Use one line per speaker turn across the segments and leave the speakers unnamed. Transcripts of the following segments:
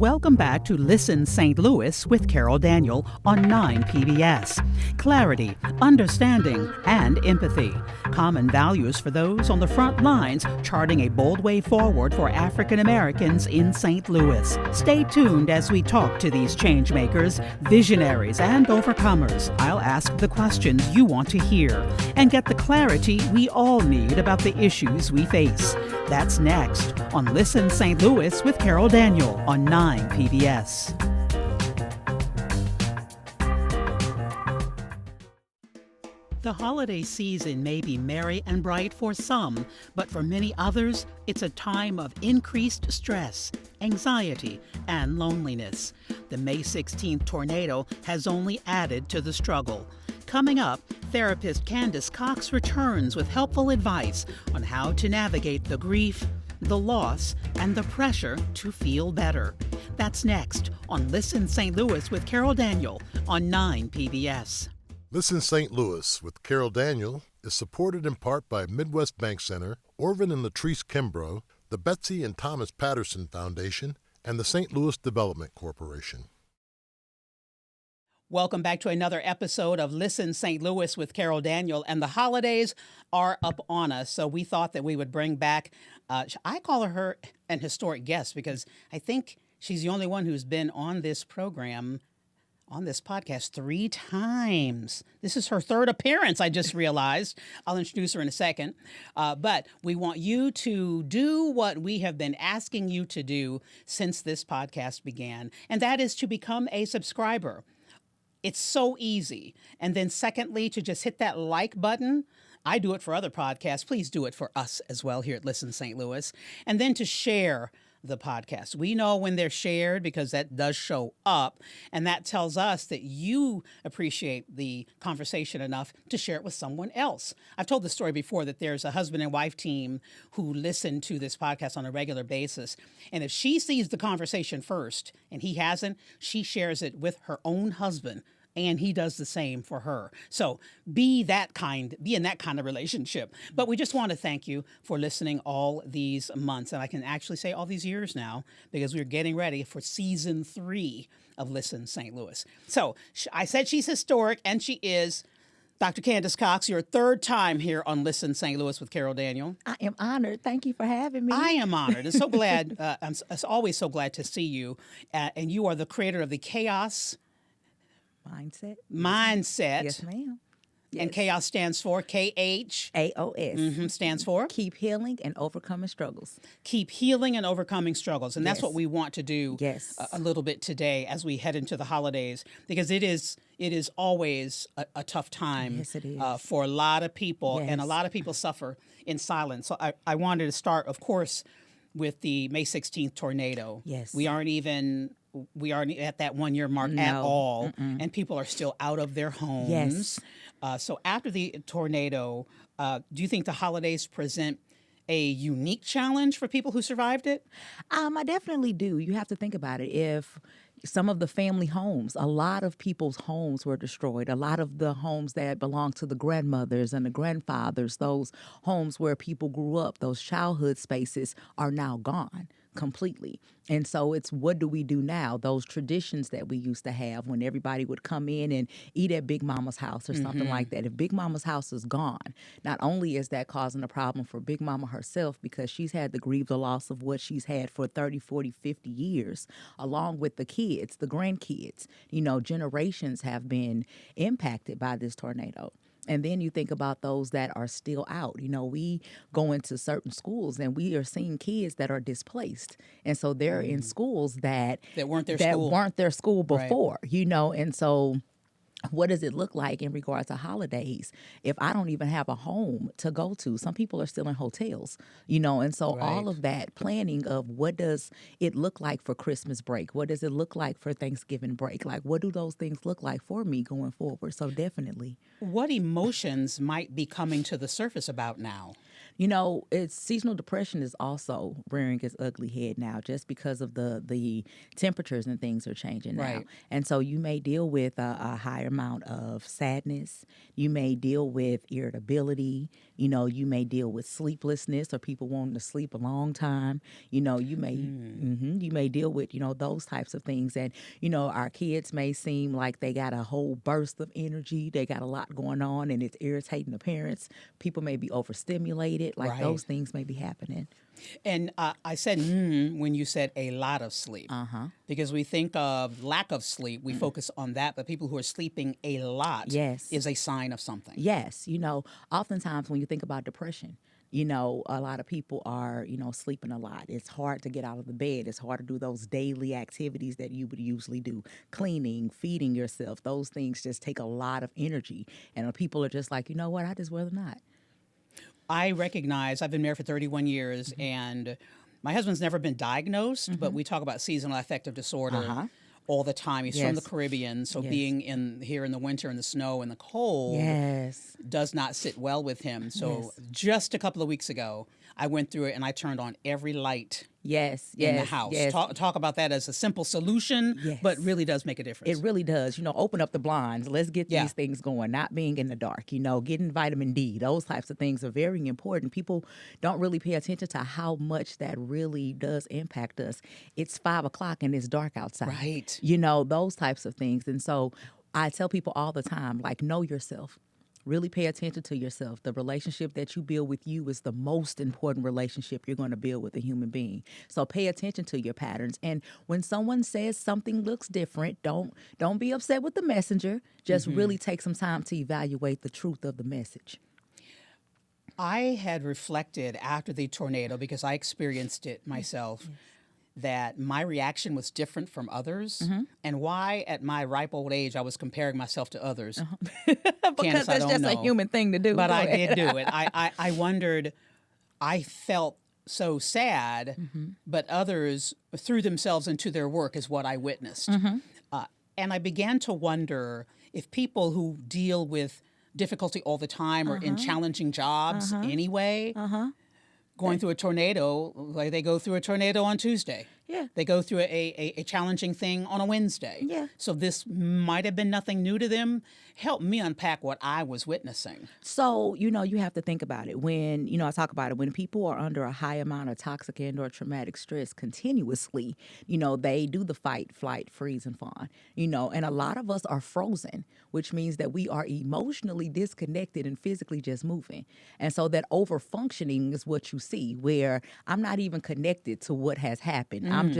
Welcome back to Listen St. Louis with Carol Daniel on 9 PBS. Clarity, understanding, and empathy. Common values for those on the front lines charting a bold way forward for African Americans in St. Louis. Stay tuned as we talk to these changemakers, visionaries, and overcomers. I'll ask the questions you want to hear and get the clarity we all need about the issues we face. That's next on Listen St. Louis with Carol Daniel on 9 PBS. The holiday season may be merry and bright for some, but for many others, it's a time of increased stress, anxiety, and loneliness. The May 16th tornado has only added to the struggle. Coming up, therapist Candice Cox returns with helpful advice on how to navigate the grief, the loss, and the pressure to feel better. That's next on Listen St. Louis with Carol Daniel on 9 PBS.
Listen St. Louis with Carol Daniel is supported in part by Midwest Bank Center, Orvin and Latrice Kimbrough, the Betsy and Thomas Patterson Foundation, and the St. Louis Development Corporation.
Welcome back to another episode of Listen St. Louis with Carol Daniel. And the holidays are up on us, so we thought that we would bring back, I call her an historic guest because I think she's the only one who's been on this program, on this podcast 3 times. This is her third appearance, I just realized. I'll introduce her in a second. But we want you to do what we have been asking you to do since this podcast began, and that is to become a subscriber. It's so easy. And then secondly, to just hit that like button. I do it for other podcasts. Please do it for us as well here at Listen St. Louis. And then to share the podcast. We know when they're shared because that does show up, and that tells us that you appreciate the conversation enough to share it with someone else. I've told the story before that there's a husband and wife team who listen to this podcast on a regular basis, and if she sees the conversation first and he hasn't, she shares it with her own husband, and he does the same for her. So be in that kind of relationship. But we just want to thank you for listening all these months. And I can actually say all these years now because we're getting ready for season 3 of Listen St. Louis. So I said she's historic, and she is. Dr. Candice Cox, your third time here on Listen St. Louis with Carol Daniel.
I am honored. Thank you for having me.
I am honored. I'm so glad. I'm always so glad to see you. And you are the creator of the KHAOS Mindset.
Yes, ma'am. Yes.
And KHAOS stands for KHAOS. Stands for?
Keep healing and overcoming struggles.
Keep healing and overcoming struggles. And that's what we want to do a little bit today as we head into the holidays, because it is always a tough time for a lot of people, and a lot of people suffer in silence. So I wanted to start, of course, with the May 16th tornado.
Yes.
We aren't at that 1 year mark at all, and people are still out of their homes.
Yes.
So after the tornado, do you think the holidays present a unique challenge for people who survived it?
I definitely do. You have to think about it. If some of the family homes, a lot of people's homes were destroyed. A lot of the homes that belonged to the grandmothers and the grandfathers, those homes where people grew up, those childhood spaces are now gone completely. And so it's, what do we do now? Those traditions that we used to have when everybody would come in and eat at Big Mama's house or something like that. If Big Mama's house is gone, not only is that causing a problem for Big Mama herself, because she's had to grieve the loss of what she's had for 30, 40, 50 years, along with the kids, the grandkids. You know, generations have been impacted by this tornado. And then you think about those that are still out. You know, we go into certain schools and we are seeing kids that are displaced. And so they're in schools that weren't their school before, you know, and so what does it look like in regards to holidays if I don't even have a home to go to? Some people are still in hotels, you know, and so all of that planning of what does it look like for Christmas break? What does it look like for Thanksgiving break? Like, what do those things look like for me going forward? So definitely.
What emotions might be coming to the surface about now?
You know, seasonal depression is also rearing its ugly head now, just because of the temperatures and things are changing now.
Right.
And so you may deal with a higher amount of sadness. You may deal with irritability. You may deal with sleeplessness or people wanting to sleep a long time. You may you may deal with, those types of things. And, our kids may seem like they got a whole burst of energy. They got a lot going on and it's irritating the parents. People may be overstimulated. Like
Right.
those things may be happening.
And I said when you said a lot of sleep. Because we think of lack of sleep, we focus on that, but people who are sleeping a lot
Yes.
is a sign of something.
Yes. Oftentimes when you think about depression, a lot of people are, sleeping a lot. It's hard to get out of the bed. It's hard to do those daily activities that you would usually do. Cleaning, feeding yourself, those things just take a lot of energy. And people are just like, you know what, I just rather not.
I recognize I've been married for 31 years and my husband's never been diagnosed, but we talk about seasonal affective disorder all the time. He's from the
Yes.
Caribbean, so
Yes.
being here in the winter in the snow and the cold
Yes.
does not sit well with him. So
Yes.
just a couple of weeks ago, I went through it and I turned on every light
Yes.
in the
Yes.
house.
Yes.
Talk about that as a simple solution,
Yes.
but really does make a difference.
It really does. Open up the blinds. Let's get
Yeah.
these things going. Not being in the dark, getting vitamin D. Those types of things are very important. People don't really pay attention to how much that really does impact us. It's 5 o'clock and it's dark outside.
Right.
Those types of things. And so I tell people all the time, like, know yourself. Really pay attention to yourself. The relationship that you build with you is the most important relationship you're going to build with a human being. So pay attention to your patterns. And when someone says something looks different, don't be upset with the messenger. Just really take some time to evaluate the truth of the message.
I had reflected after the tornado, because I experienced it myself, that my reaction was different from others, and why at my ripe old age I was comparing myself to others.
Because
Candice, I
that's
don't
just
know.
a human thing to do.
But
Go
I
ahead.
did do it. I wondered, I felt so sad, but others threw themselves into their work is what I witnessed. And I began to wonder if people who deal with difficulty all the time or in challenging jobs anyway, going through a tornado, like they go through a tornado on Tuesday.
Yeah.
They go through a challenging thing on a Wednesday.
Yeah.
So this might have been nothing new to them. Help me unpack what I was witnessing.
So, you have to think about it. When, I talk about it, when people are under a high amount of toxic and or traumatic stress continuously, they do the fight, flight, freeze, and fawn, and a lot of us are frozen, which means that we are emotionally disconnected and physically just moving. And so that over functioning is what you see, where I'm not even connected to what has happened. I'm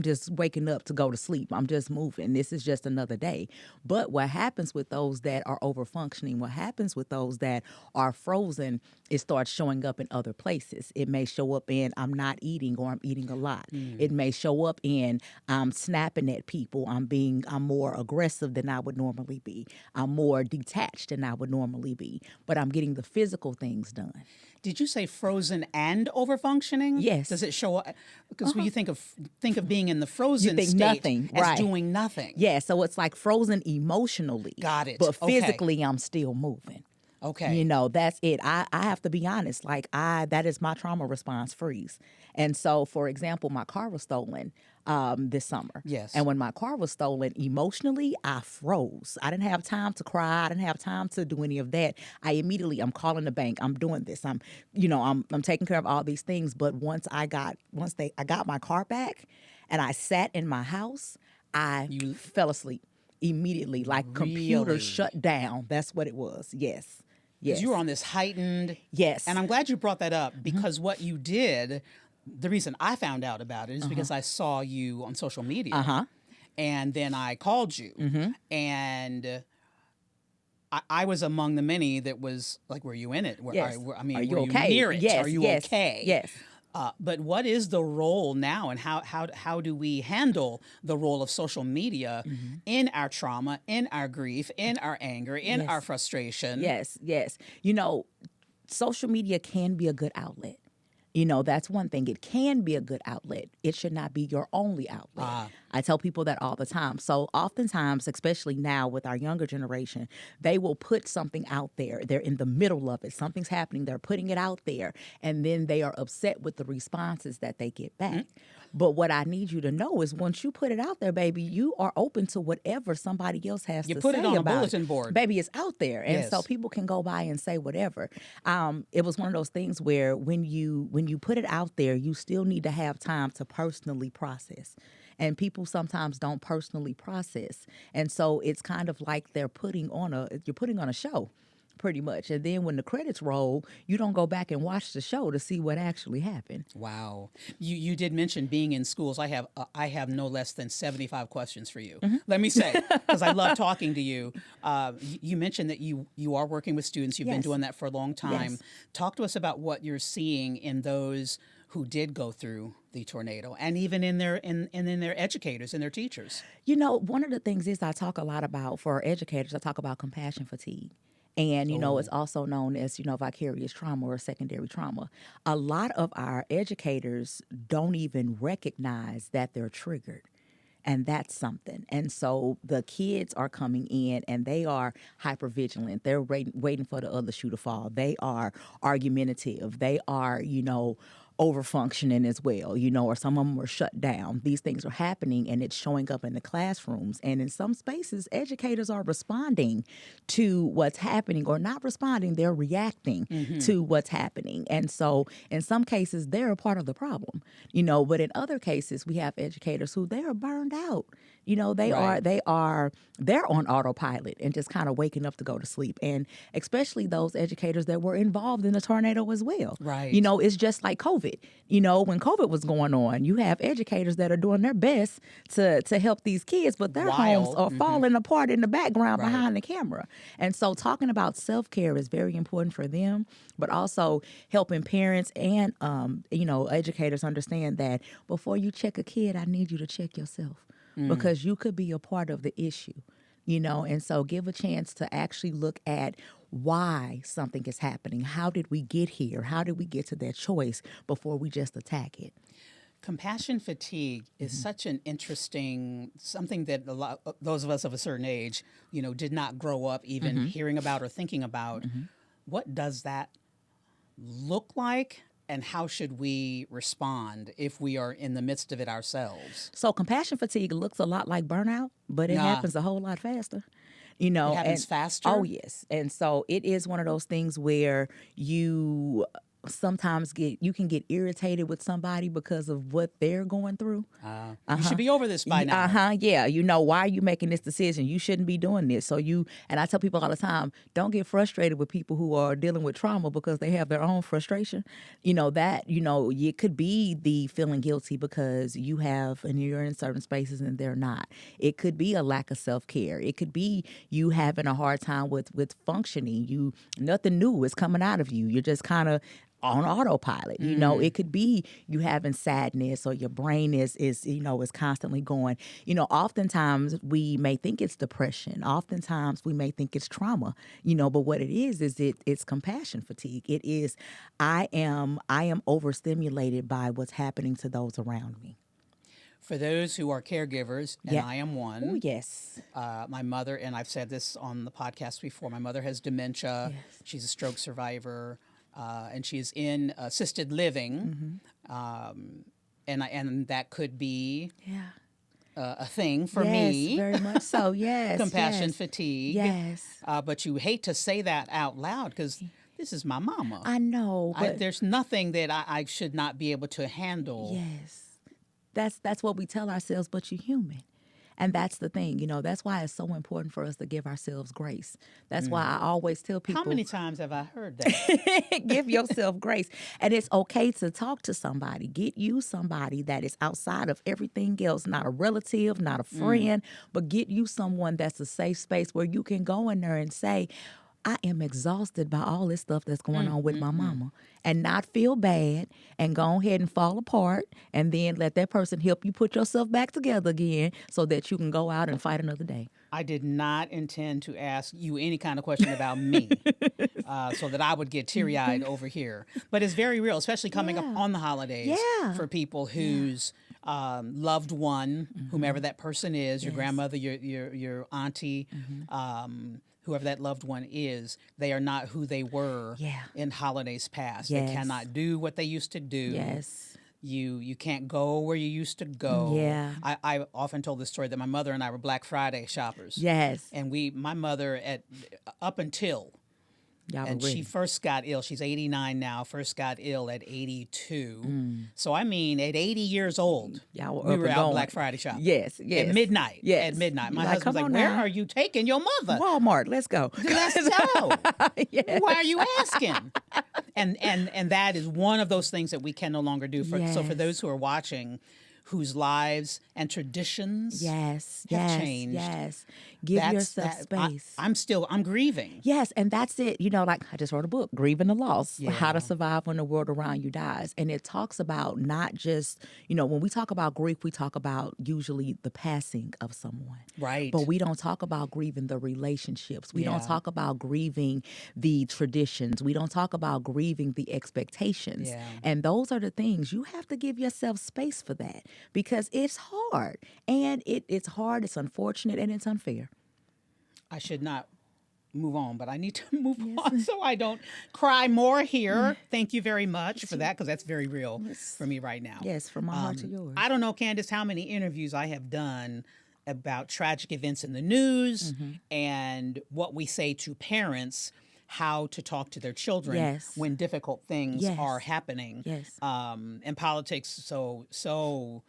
just waking up to go to sleep. I'm just moving. This is just another day. But what happens with those that are over functioning, what happens with those that are frozen, it starts showing up in other places. It may show up in I'm not eating or I'm eating a lot. It may show up in I'm snapping at people. I'm more aggressive than I would normally be. I'm more detached than I would normally be. But I'm getting the physical things done.
Did you say frozen and overfunctioning?
Yes.
Does it show up? Because when you think of being in the frozen
think
state
nothing,
as
right.
doing nothing.
Yeah, so it's like frozen emotionally.
Got it.
But
Okay.
physically, I'm still moving.
Okay.
That's it. I have to be honest. That is my trauma response, freeze. And so, for example, my car was stolen this summer.
Yes.
And when my car was stolen, emotionally, I froze. I didn't have time to cry. I didn't have time to do any of that. I'm calling the bank. I'm doing this. I'm taking care of all these things. But once I got my car back, and I sat in my house, I fell asleep immediately. Like computer
Really?
shut down. That's what it was. Yes. Yes.
Because you were on this heightened.
Yes.
And I'm glad you brought that up because what you did, the reason I found out about it is because I saw you on social media. And then I called you. And I was among the many that was like, were you in it?
Yes.
Are you
you okay?
near it?
Yes.
Are you
yes.
okay?
Yes.
But what is the role now, and how do we handle the role of social media in our trauma, in our grief, in our anger, in our frustration?
Yes. Yes. Social media can be a good outlet. That's one thing. It can be a good outlet. It should not be your only outlet. I tell people that all the time. So oftentimes, especially now with our younger generation, they will put something out there. They're in the middle of it. Something's happening. They're putting it out there. And then they are upset with the responses that they get back. But what I need you to know is once you put it out there, baby, you are open to whatever somebody else has to say about it.
You put it on a bulletin board.
Baby, it's out there. And so
Yes.
people can go by and say whatever. It was one of those things where when you put it out there, you still need to have time to personally process. And people sometimes don't personally process. And so it's kind of like you're putting on a show. Pretty much. And then when the credits roll, you don't go back and watch the show to see what actually happened.
Wow. You did mention being in schools. I have no less than 75 questions for you. Let me say, because I love talking to you. You mentioned that you are working with students. You've been
Yes.
doing that for a long time.
Yes.
Talk to us about what you're seeing in those who did go through the tornado, and even in their educators and their teachers.
One of the things is I talk a lot about, for educators, I talk about compassion fatigue. And, it's also known as, vicarious trauma or secondary trauma. A lot of our educators don't even recognize that they're triggered. And that's something. And so the kids are coming in and they are hypervigilant. They're waiting for the other shoe to fall. They are argumentative. They are, over functioning as well, or some of them are shut down. These things are happening and it's showing up in the classrooms. And in some spaces, educators are responding to what's happening, or not responding, they're reacting to what's happening. And so in some cases, they're a part of the problem, but in other cases, we have educators who they are burned out. They're on autopilot and just kind of waking up to go to sleep. And especially those educators that were involved in the tornado as well.
Right.
It's just like COVID. When COVID was going on, you have educators that are doing their best to help these kids, but their homes are falling apart in the background behind the camera. And so talking about self-care is very important for them, but also helping parents and, educators understand that before you check a kid, I need you to check yourself. Because you could be a part of the issue, and so give a chance to actually look at why something is happening. How did we get here? How did we get to that choice before we just attack it?
Compassion fatigue is such an interesting, something that those of us of a certain age, did not grow up even hearing about or thinking about. What does that look like? And how should we respond if we are in the midst of it ourselves?
So compassion fatigue looks a lot like burnout, but it happens a whole lot faster.
It happens faster?
Oh, yes. And so it is one of those things where you sometimes you can get irritated with somebody because of what they're going through.
You should be over this by now.
Yeah. Why are you making this decision? You shouldn't be doing this. So and I tell people all the time, don't get frustrated with people who are dealing with trauma because they have their own frustration. It could be the feeling guilty because you're in certain spaces and they're not. It could be a lack of self-care. It could be you having a hard time with functioning. Nothing new is coming out of you. You're just kind of on autopilot. It could be you having sadness, or your brain is constantly going. Oftentimes we may think it's depression. Oftentimes we may think it's trauma. But what it is it's compassion fatigue. It is I am overstimulated by what's happening to those around me.
For those who are caregivers, and I am one.
Oh, yes.
My mother, and I've said this on the podcast before, my mother has dementia.
Yes.
She's a stroke survivor. And she's in assisted living, and that could be a thing for me.
Yes, very much so. Yes,
compassion fatigue.
Yes,
but you hate to say that out loud because this is my mama.
I know, but
there's nothing that I should not be able to handle.
Yes, that's what we tell ourselves. But you're human. And that's the thing, that's why it's so important for us to give ourselves grace. That's why I always tell people.
How many times have I heard that?
Give yourself grace. And it's okay to talk to somebody. Get you somebody that is outside of everything else, not a relative, not a friend, but get you someone that's a safe space where you can go in there and say, I am exhausted by all this stuff that's going on with my mama, and not feel bad and go ahead and fall apart, and then let that person help you put yourself back together again so that you can go out and fight another day.
I did not intend to ask you any kind of question about me so that I would get teary-eyed over here. But it's very real, especially coming up on the holidays for people whose loved one, whomever that person is, your grandmother, your auntie, whoever that loved one is, they are not who they were in holidays past. They cannot do what they used to do.
Yes.
You can't go where you used to go.
Yeah.
I often told the story that my mother and I were Black Friday shoppers.
Yes.
And my mother up until
Y'all
and
were
she
ready.
first got ill. She's 89 now. First got ill at 82. So I mean, at 80 years old,
Y'all were
we
up
were
and
out
going.
Black Friday shopping.
Yes, yes.
At midnight.
Yes.
At midnight. My
You're like,
husband's
"Come
like,
on
"Where
now.
are you taking your mother?
Walmart, let's go."
Let's go.
Yes.
Why are you asking?" And that is one of those things that we can no longer do. So for those who are watching, whose lives and traditions have changed.
Yes. Give yourself space.
I'm grieving.
Yes, and that's it. Like I just wrote a book, Grieving the Loss,
Yeah.
How to Survive When the World Around You Dies. And it talks about not just, when we talk about grief, we talk about usually the passing of someone.
Right.
But we don't talk about grieving the relationships. We don't
Yeah.
talk about grieving the traditions. We don't talk about grieving the expectations.
Yeah.
And those are the things you have to give yourself space for that, because it's hard. And it's hard, it's unfortunate, and it's unfair.
I should not move on, but I need to move on so I don't cry more here. Thank you very much for that, because that's very real for me right now.
Yes, from my heart to yours.
I don't know, Candice, how many interviews I have done about tragic events in the news and what we say to parents, how to talk to their children when difficult things are happening.
Yes.
And politics so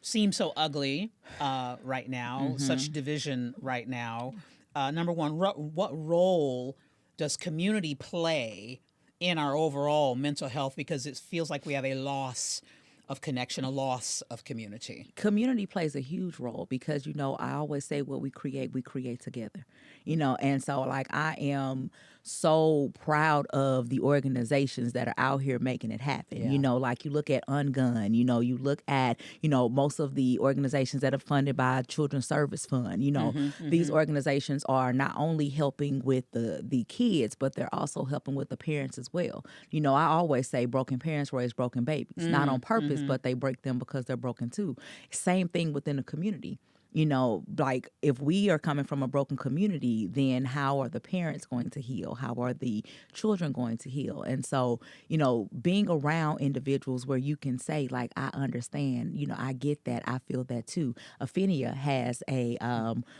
seem so ugly right now, such division right now. Number one, what role does community play in our overall mental health? Because it feels like we have a loss of connection, a loss of community.
Community plays a huge role because, I always say what we create together, and so like I am so proud of the organizations that are out here making it happen.
Yeah.
Like you look at Ungun, you look at, most of the organizations that are funded by Children's Service Fund, these organizations are not only helping with the kids, but they're also helping with the parents as well. I always say broken parents raise broken babies, not on purpose, but they break them because they're broken too. Same thing within the community. Like if we are coming from a broken community, then how are the parents going to heal? How are the children going to heal? And so, being around individuals where you can say, like, I understand, I get that, I feel that too. Affinia has a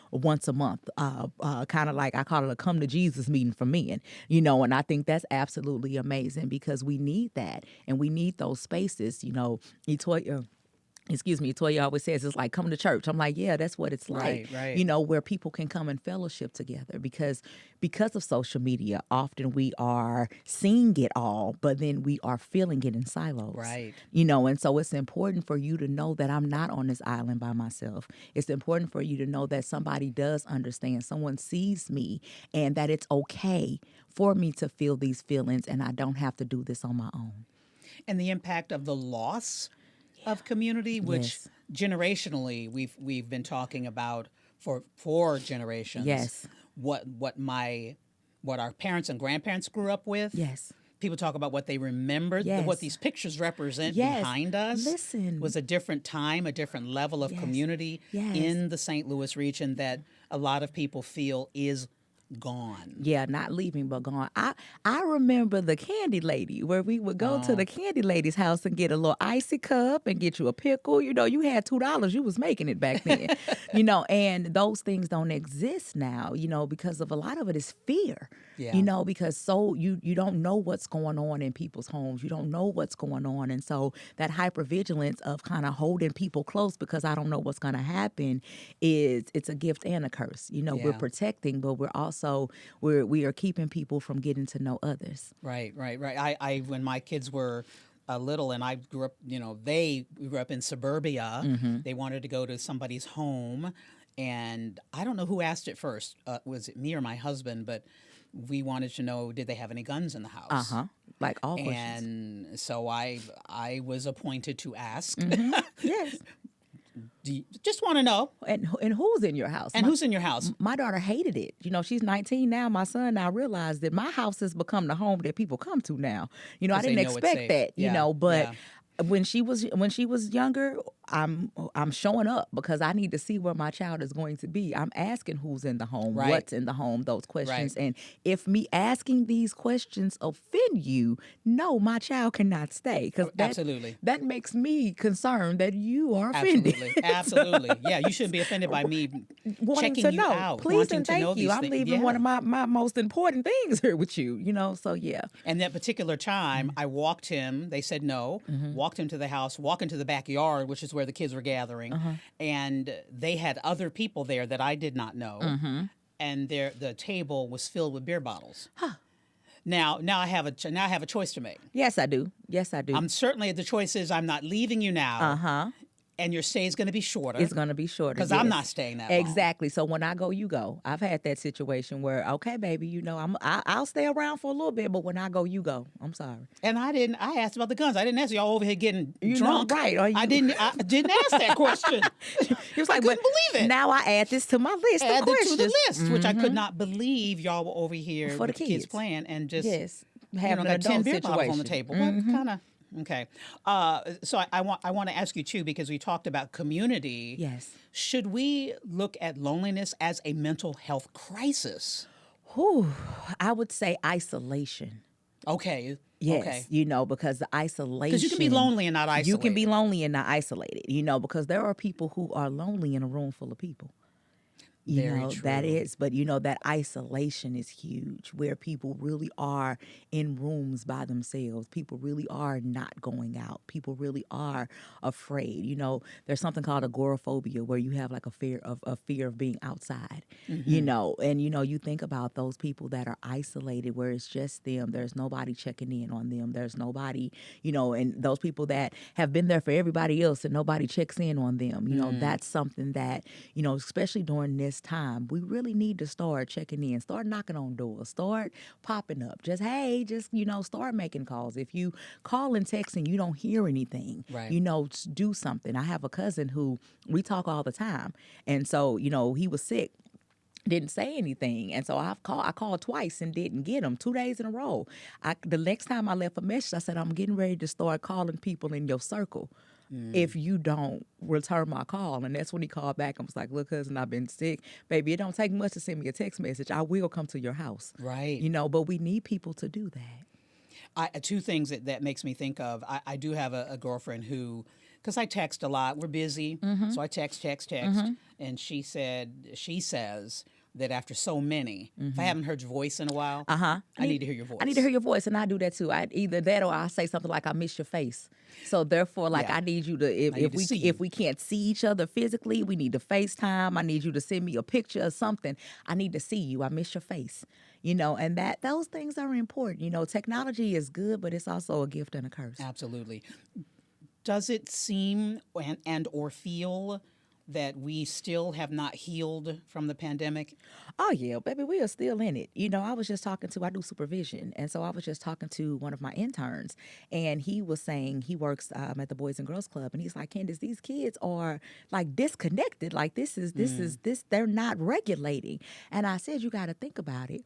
once a month, kind of like, I call it a come to Jesus meeting for men, and I think that's absolutely amazing because we need that and we need those spaces, Toya always says it's like coming to church. I'm like, yeah, that's what it's like.
Right.
Where people can come and fellowship together because of social media, often we are seeing it all, but then we are feeling it in silos.
Right.
And so it's important for you to know that I'm not on this island by myself. It's important for you to know that somebody does understand, someone sees me, and that it's okay for me to feel these feelings and I don't have to do this on my own.
And the impact of the loss of community, which generationally we've been talking about for 4 generations.
Yes.
What our parents and grandparents grew up with.
Yes.
People talk about what they remembered, what these pictures represent behind us.
Listen.
Was a different time, a different level of community in the St. Louis region that a lot of people feel is gone.
Yeah, not leaving, but gone. I remember the candy lady where we would go to the candy lady's house and get a little icy cup and get you a pickle. You had $2, you was making it back then. And those things don't exist now, because of a lot of it is fear.
Yeah.
Because you don't know what's going on in people's homes. You don't know what's going on. And so that hypervigilance of kind of holding people close because I don't know what's going to happen it's a gift and a curse. We're protecting, but we're also we are keeping people from getting to know others.
Right. I when my kids were little and I grew up, they grew up in suburbia. They wanted to go to somebody's home, and I don't know who asked it first. Was it me or my husband? But we wanted to know, did they have any guns in the house?
Uh-huh. Like all questions.
And so I was appointed to ask.
Yes.
Just want to know.
And who's in your house?
And who's in your house?
My daughter hated it. She's 19 now. My son now realized that my house has become the home that people come to now. I
'Cause they
didn't
know it's
expect
safe.
that,
Yeah,
but
yeah.
when she was younger, I'm showing up because I need to see where my child is going to be. I'm asking who's in the home,
Right.
what's in the home, those questions.
Right.
And if me asking these questions offend you, no, my child cannot stay because
Absolutely.
that makes me concerned that you are offended.
Absolutely. Yeah, you shouldn't be offended by me
Wanting
checking
to
you
know,
out,
please
wanting
and
to
thank
know
you.
these
I'm
things.
leaving
Yeah.
one of my most important things here with you. So yeah.
And that particular time, I walked him. They said no. Walked him to the house, walk into the backyard, which is where the kids were gathering, and they had other people there that I did not know, and the table was filled with beer bottles. Now I have a choice to make.
Yes, I do.
I'm certainly the choice is I'm not leaving you now, and your stay is going to be shorter.
It's going to be shorter.
Because I'm not staying that long.
Exactly. So when I go, you go. I've had that situation where, okay, baby, I'll stay around for a little bit, but when I go, you go. I'm sorry.
And I asked about the guns. I didn't ask y'all over here getting drunk.
Right.
I didn't ask that question.
He was
I
like,
couldn't
but
believe it.
now I add this to my list of
Add it to
questions.
the list, which I could not believe y'all were over here
For the
with the kids
kids.
playing and just
Yes. Having an
got 10
adult
beer bottles on the
situation.
table. What kind of okay? So I want to ask you too, because we talked about community.
Yes.
Should we look at loneliness as a mental health crisis?
Whew, I would say isolation.
Okay.
Yes,
Okay.
because the isolation.
Because you can be lonely and not isolated.
You can be lonely and not isolated, because there are people who are lonely in a room full of people.
Very
That
true.
is, but that isolation is huge where people really are in rooms by themselves. People really are not going out. People really are afraid. There's something called agoraphobia where you have like a fear of being outside, and you think about those people that are isolated where it's just them. There's nobody checking in on them. There's nobody, and those people that have been there for everybody else and nobody checks in on them. That's something that, especially during this time, we really need to start checking in, start knocking on doors, start popping up. Just start making calls. If you call and text and you don't hear anything,
Right.
Do something. I have a cousin who we talk all the time, and so he was sick. Didn't say anything, and so I called twice and didn't get him 2 days in a row. The next time I left a message, I said, I'm getting ready to start calling people in your circle if you don't return my call. And that's when he called back and was like, look, cousin, I've been sick. Baby, it don't take much to send me a text message. I will come to your house.
Right.
But we need people to do that.
Two things that makes me think of. I do have a girlfriend who, because I text a lot. We're busy, so I text, and she says that after so many, if I haven't heard your voice in a while, I need to hear your voice.
I need to hear your voice, and I do that too. Either that or I say something like, I miss your face. So therefore,
Yeah.
I need you to, if we can't see each other physically, we need to FaceTime. I need you to send me a picture or something. I need to see you. I miss your face. And those things are important. Technology is good, but it's also a gift and a curse.
Absolutely. Does it seem and or feel that we still have not healed from the pandemic?
Oh, yeah, baby, we are still in it. I was just I do supervision. And so I was just talking to one of my interns, and he was saying he works at the Boys and Girls Club. And he's like, Candice, these kids are like disconnected. Like this, they're not regulating. And I said, you got to think about it.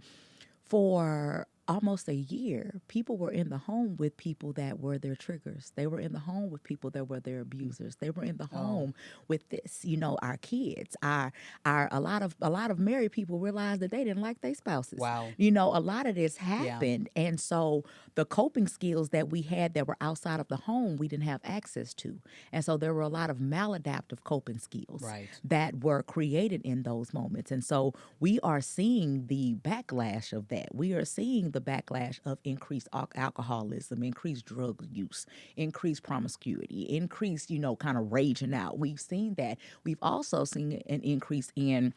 For almost a year, people were in the home with people that were their triggers. They were in the home with people that were their abusers. They were in the home with this, our kids. A lot of married people realized that they didn't like their spouses.
Wow.
A lot of this happened. Yeah. And so the coping skills that we had that were outside of the home, we didn't have access to. And so there were a lot of maladaptive coping skills that were created in those moments. And so we are seeing the backlash of that. We are seeing the backlash of increased alcoholism, increased drug use, increased promiscuity, increased, kind of raging out. We've seen that. We've also seen an increase in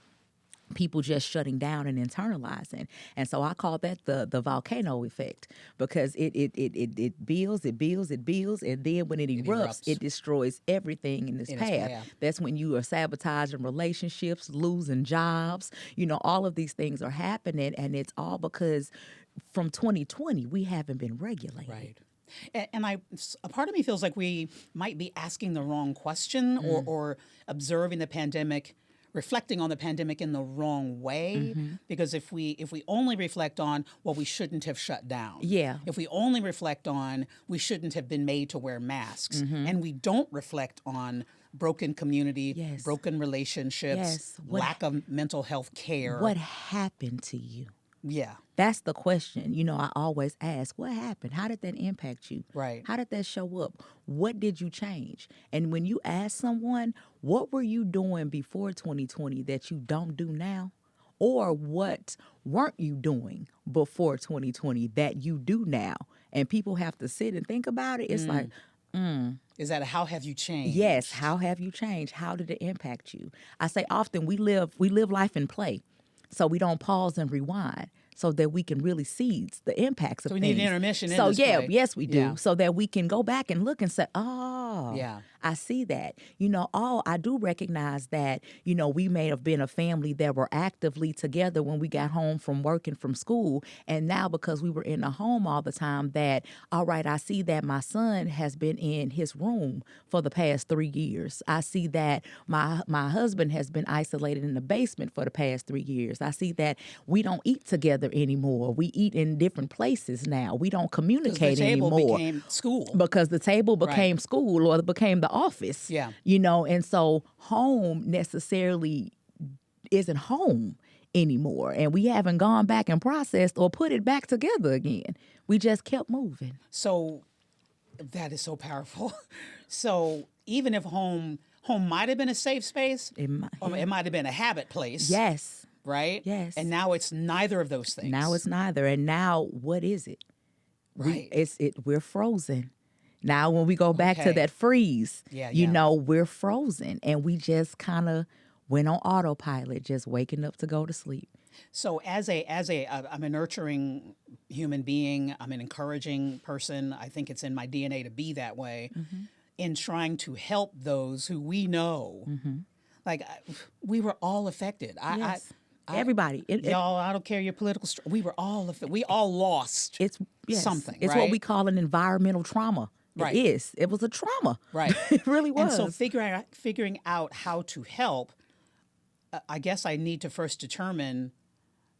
people just shutting down and internalizing. And so I call that the volcano effect, because it builds, and then when it erupts, it destroys everything in its path. That's when you are sabotaging relationships, losing jobs. All of these things are happening, and it's all because from 2020 we haven't been regulated.
Right. And a part of me feels like we might be asking the wrong question, or observing the pandemic, reflecting on the pandemic in the wrong way. Because if we only reflect on, well, we shouldn't have shut down.
Yeah.
If we only reflect on, we shouldn't have been made to wear masks, and we don't reflect on broken community, broken relationships, lack of mental health care.
What happened to you?
Yeah.
That's the question. I always ask, what happened? How did that impact you?
Right.
How did that show up? What did you change? And when you ask someone, what were you doing before 2020 that you don't do now? Or what weren't you doing before 2020 that you do now? And people have to sit and think about it. It's like,
Is that how have you changed?
yes, how have you changed? How did it impact you? I say often we live life in play. So we don't pause and rewind, so that we can really see the impacts of things.
So we need an intermission in
so
this
yeah,
play.
yes we do.
Yeah.
So that we can go back and look and say, oh,
Yeah.
I see that. I do recognize that, we may have been a family that were actively together when we got home from work and from school. And now because we were in the home all the time, that, all right, I see that my son has been in his room for the past 3 years. I see that my husband has been isolated in the basement for the past 3 years. I see that we don't eat together anymore. We eat in different places now. We don't communicate anymore.
The table became school.
Because the table became school, or became the office.
Yeah.
And so home necessarily isn't home anymore. And we haven't gone back and processed or put it back together again. We just kept moving.
So that is so powerful. So even if home might have been a safe space, it might have been a habit place.
Yes.
Right?
Yes.
And now it's neither of those things.
Now it's neither. And now what is it?
Right.
We're frozen. Now when we go back to that freeze, we're frozen, and we just kind of went on autopilot, just waking up to go to sleep.
So I'm a nurturing human being. I'm an encouraging person. I think it's in my DNA to be that way. In trying to help those who we know, we were all affected.
Yes. Everybody.
Y'all, I don't care your political we were all affected. We all lost something.
It's
right?
what we call an environmental trauma.
Right.
It is. It was a trauma.
Right.
It really was.
And so figuring out how to help, I guess I need to first determine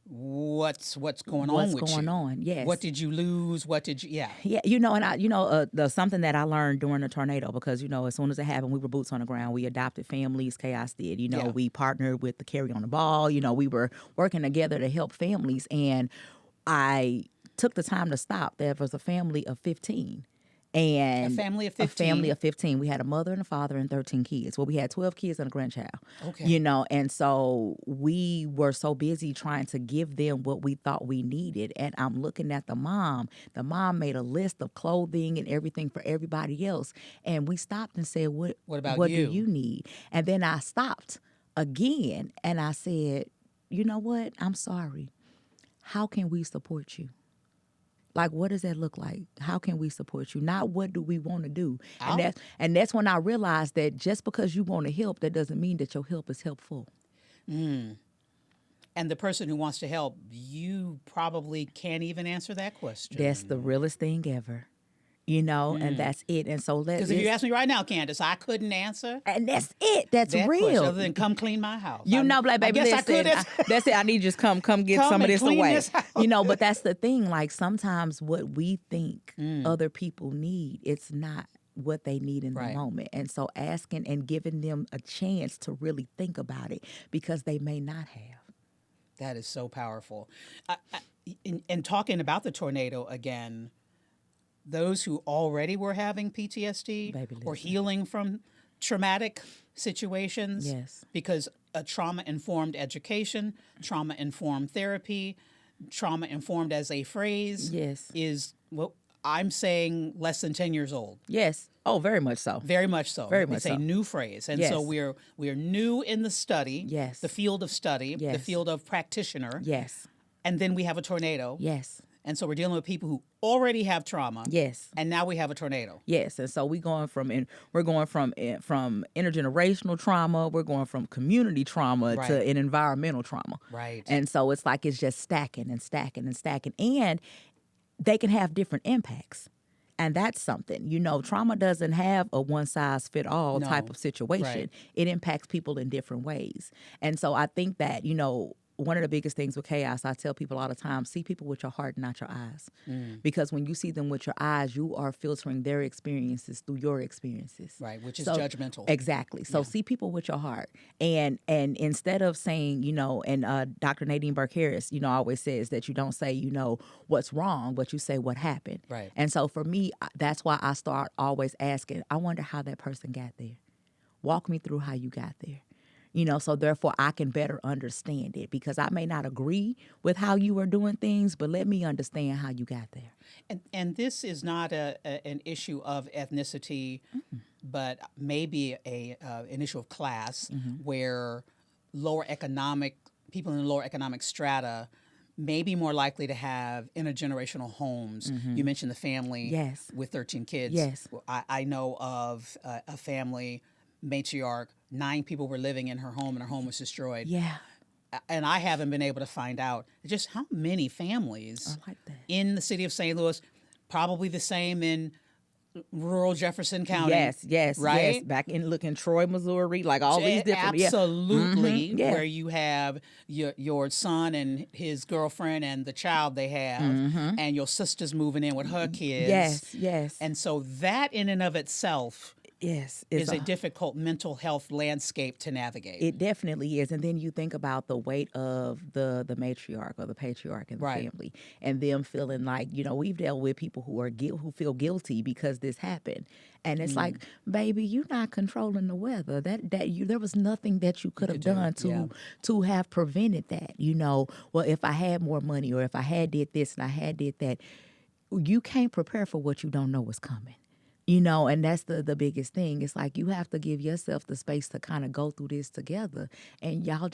what's going on with you.
What's going on, yes.
What did you lose? What did you,
Yeah, and there's something that I learned during the tornado, because, as soon as it happened, we were boots on the ground. We adopted families, KHAOS did, we partnered with the Carry on the Ball, we were working together to help families. And I took the time to stop. There was a family of 15. And
a family of 15?
A family of 15. We had a mother and a father and 13 kids. Well, we had 12 kids and a grandchild.
Okay.
And so we were so busy trying to give them what we thought we needed. And I'm looking at the mom. The mom made a list of clothing and everything for everybody else. And we stopped and said, what do you need? And then I stopped again and I said, you know what? I'm sorry. How can we support you? Like, what does that look like? How can we support you? Not what do we want to do? And that's when I realized that just because you want to help, that doesn't mean that your help is helpful.
And the person who wants to help, you probably can't even answer that question.
That's the realest thing ever. And that's it. And so
because if you ask me right now, Candice, I couldn't answer.
And that's it. That's
that
real.
Question, other than come clean my house.
Like, baby,
I guess
listen,
I could.
that's it. I need you to come get some of this away.
This
but that's the thing. Like, sometimes what we think other people need, it's not what they need in the moment. And so asking and giving them a chance to really think about it, because they may not have.
That is so powerful. In talking about the tornado again, those who already were having PTSD or healing from traumatic situations, because a trauma-informed education, trauma-informed therapy, trauma-informed as a phrase is, well, I'm saying less than 10 years old.
Yes. Oh, very much so.
Very much so.
Very much
It's a
so.
new phrase. And
Yes.
so we're new in the study,
Yes.
the field of study, the
Yes.
field of practitioner.
Yes.
And then we have a tornado.
Yes.
And so we're dealing with people who already have trauma.
Yes.
And now we have a tornado.
Yes, and so we're going from intergenerational trauma, we're going from community trauma
Right.
to an environmental trauma.
Right.
And so it's like it's just stacking and stacking and stacking, and they can have different impacts. And that's something, trauma doesn't have a one size fit all
No.
type of situation.
Right.
It impacts people in different ways. And so I think that, one of the biggest things with KHAOS, I tell people all the time, see people with your heart, not your eyes. Because when you see them with your eyes, you are filtering their experiences through your experiences.
Right, which is judgmental.
Exactly. So see people with your heart. And instead of saying, and Dr. Nadine Burke-Harris, always says that you don't say, what's wrong, but you say what happened.
Right.
And so for me, that's why I start always asking, I wonder how that person got there. Walk me through how you got there. So therefore I can better understand it, because I may not agree with how you are doing things, but let me understand how you got there.
And this is not an issue of ethnicity, but maybe an issue of class, where people in the lower economic strata may be more likely to have intergenerational homes. You mentioned the family
Yes.
with 13 kids.
Yes.
I know of a family matriarch. 9 people were living in her home, and her home was destroyed.
Yeah.
And I haven't been able to find out just how many families
I like that.
in the city of St. Louis, probably the same in rural Jefferson County.
Yes,
right?
yes. Back in Troy, Missouri, like all these different.
Absolutely,
Yeah.
where you have your son and his girlfriend and the child they have, and your sister's moving in with her kids.
Yes.
And so that in and of itself
Yes,
is a difficult mental health landscape to navigate.
It definitely is. And then you think about the weight of the matriarch or the patriarch in the
Right.
family, and them feeling like, we've dealt with people who feel guilty because this happened. And it's like, baby, you're not controlling the weather. There was nothing that you could have done to have prevented that. Well, if I had more money, or if I had did this and I had did that, you can't prepare for what you don't know is coming. And that's the biggest thing. It's like you have to give yourself the space to kind of go through this together, and y'all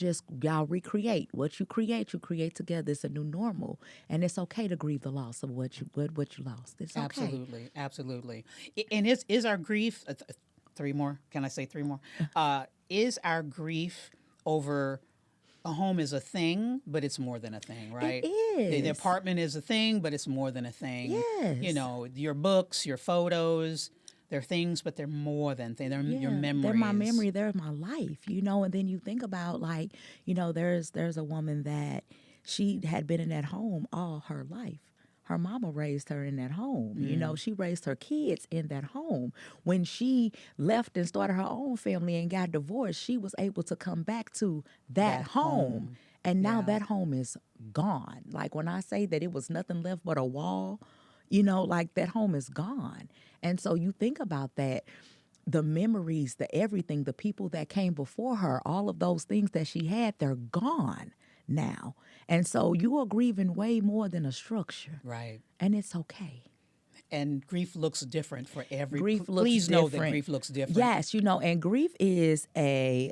recreate what you create together. It's a new normal, and it's okay to grieve the loss of what you lost. It's okay.
Absolutely. And is our grief 3 more? Can I say 3 more? Is our grief over a home is a thing, but it's more than a thing, right?
It is.
The apartment is a thing, but it's more than a thing.
Yes.
Your books, your photos, they're things, but they're more than things. They're your memories.
They're my memory. They're my life. And then you think about there's a woman that she had been in that home all her life. Her mama raised her in that home. She raised her kids in that home. When she left and started her own family and got divorced, she was able to come back to that home. And now that home is gone. Like when I say that it was nothing left but a wall, like that home is gone. And so you think about that, the memories, the everything, the people that came before her, all of those things that she had, they're gone now. And so you are grieving way more than a structure.
Right.
And it's okay.
And grief looks different for every.
Grief looks
Please know that
different.
grief looks different.
Yes, and grief is
grief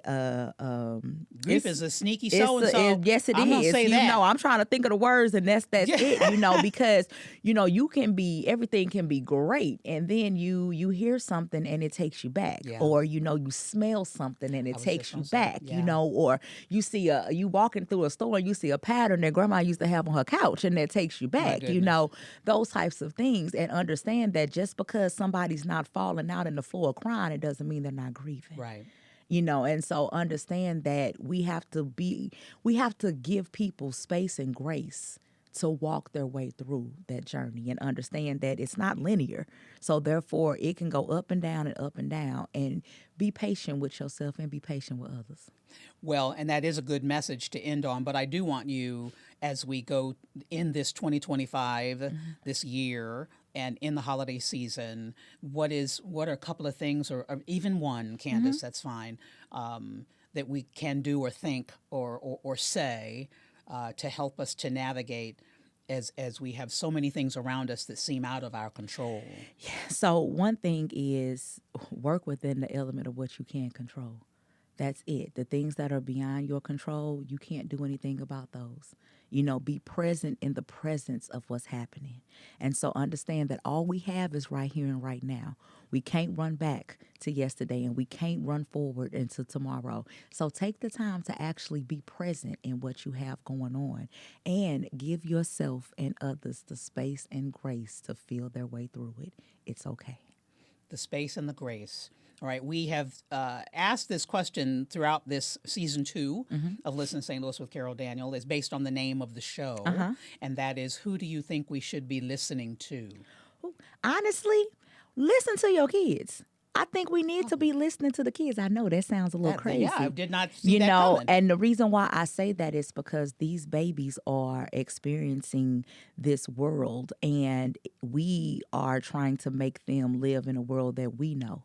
is a sneaky so and so.
Yes, it
I'm gonna
is.
say that.
I'm trying to think of the words, and that's it. Because you can be, everything can be great, and then you hear something and it takes you back, or you smell something and it takes you back. Or you see you walking through a store and you see a pattern that grandma used to have on her couch, and that takes you back. Those types of things, and understand that just because somebody's not falling out in the floor crying, it doesn't mean they're not grieving.
Right.
And so understand that we have to give people space and grace to walk their way through that journey, and understand that it's not linear. So therefore it can go up and down, and be patient with yourself and be patient with others.
Well, and that is a good message to end on, but I do want you, as we go in this 2025, this year, and in the holiday season, what are a couple of things, or even one, Candice, that's fine, that we can do or think or say to help us to navigate as we have so many things around us that seem out of our control?
So one thing is work within the element of what you can control. That's it. The things that are beyond your control, you can't do anything about those. Be present in the presence of what's happening. And so understand that all we have is right here and right now. We can't run back to yesterday and we can't run forward into tomorrow. So take the time to actually be present in what you have going on and give yourself and others the space and grace to feel their way through it. It's okay.
The space and the grace. All right, we have asked this question throughout this season 2 of Listen St. Louis with Carol Daniel. It's based on the name of the show, and that is, who do you think we should be listening to?
Honestly, listen to your kids. I think we need to be listening to the kids. I know that sounds a little crazy.
Yeah, I did not see that coming.
And the reason why I say that is because these babies are experiencing this world, and we are trying to make them live in a world that we know.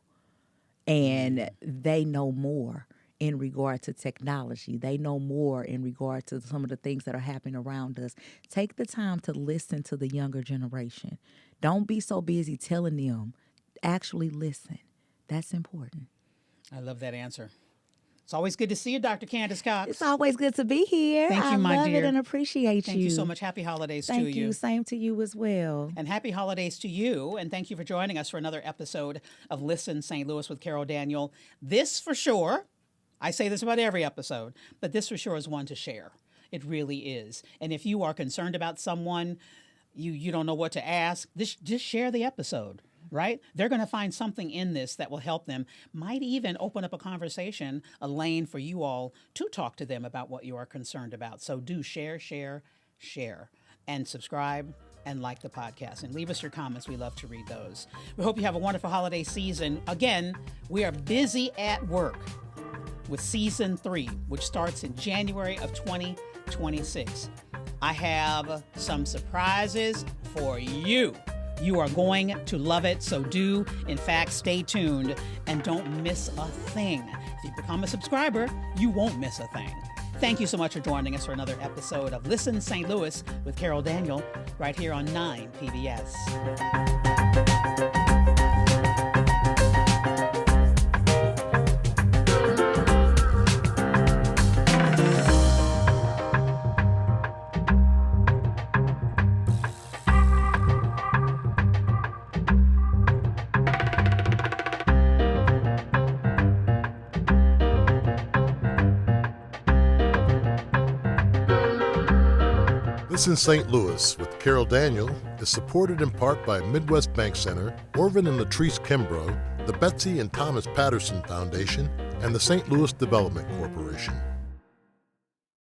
And they know more in regard to technology. They know more in regard to some of the things that are happening around us. Take the time to listen to the younger generation. Don't be so busy telling them. Actually listen. That's important.
I love that answer. It's always good to see you, Dr. Candice Cox.
It's always good to be here.
Thank you, my
dear. I love
dear.
it and appreciate you.
Thank you so much. Happy holidays to you.
Thank you. Same to you as well.
And happy holidays to you. And thank you for joining us for another episode of Listen St. Louis with Carol Daniel. This for sure, I say this about every episode, but this for sure is one to share. It really is. And if you are concerned about someone, you don't know what to ask, just share the episode. Right? They're going to find something in this that will help them, might even open up a conversation, a lane for you all to talk to them about what you are concerned about. So do share, and subscribe and like the podcast and leave us your comments. We love to read those. We hope you have a wonderful holiday season. Again, we are busy at work with season 3, which starts in January of 2026. I have some surprises for you. You are going to love it, so do, in fact, stay tuned and don't miss a thing. If you become a subscriber, you won't miss a thing. Thank you so much for joining us for another episode of Listen St. Louis with Carol Daniel, right here on 9 PBS.
Listen St. Louis with Carol Daniel is supported in part by Midwest Bank Center, Orvin and Latrice Kimbrough, the Betsy and Thomas Patterson Foundation, and the St. Louis Development Corporation.